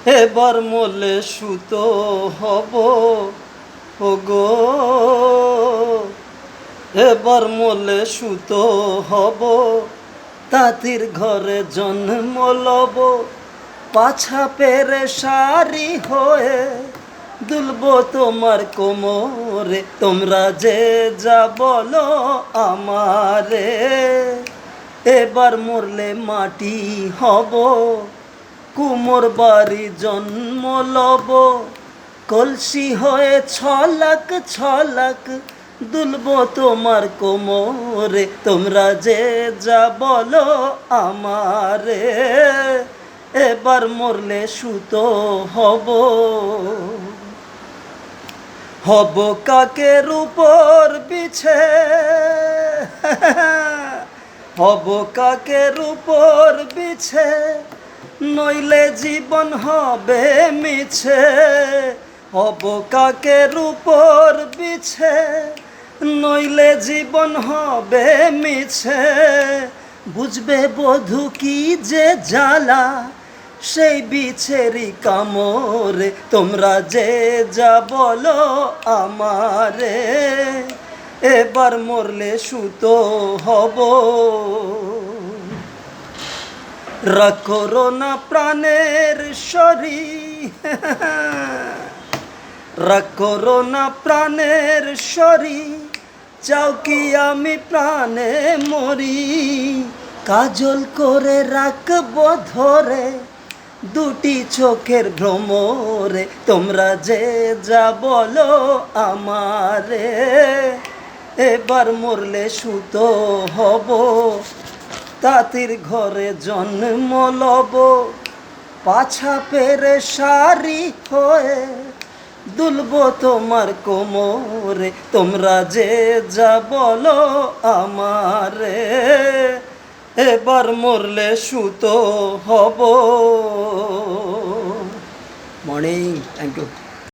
এবার মলে সুতো হব ওগো, এবার মলে সুতো হব, তাঁতির ঘরে জন্ম লব, পাছা পেরে শাড়ি হয়ে দুলব তোমার কোমরে। তোমরা যে যা বলো আমারে, এবার মরলে মাটি হব, কুমোর বাড়ি জন্ম লব, কলসি হয়ে ছলাক ছলাক দুলব তোমার কোমরে। তোমরা যে যা বলো আমারে, এবার মরলে সুতো হব। হব কাকের উপর বিছে, হব কাকের উপর বিছে, নইলে জীবন হবে মিছে। হব কাকের উপর বিছে, নইলে জীবন হবে মিছে। বুঝবে বধূ কি যে জ্বালা সেই বিছেরি কামড়ে। তোমরা যে যা বলো আমারে, এবার মরলে সুতো হব। রাগ করো না প্রাণের শরীর, রাগ করো না প্রাণের শরীর, চাও কি আমি প্রাণে মরি। কাজল করে রাখবো ধরে দুটি চোখের ভ্রমরে। তোমরা যে যা বলো আমারে, এবার মরলে সুতো হব, তাঁতির ঘরে জন্ম লব, পাছা পেরে শাড়ি হয়ে দুলব তোমার কোমরে। তোমরা যে যা বলো আমারে, এবার মরলে সুতো হব। Morning, thank you.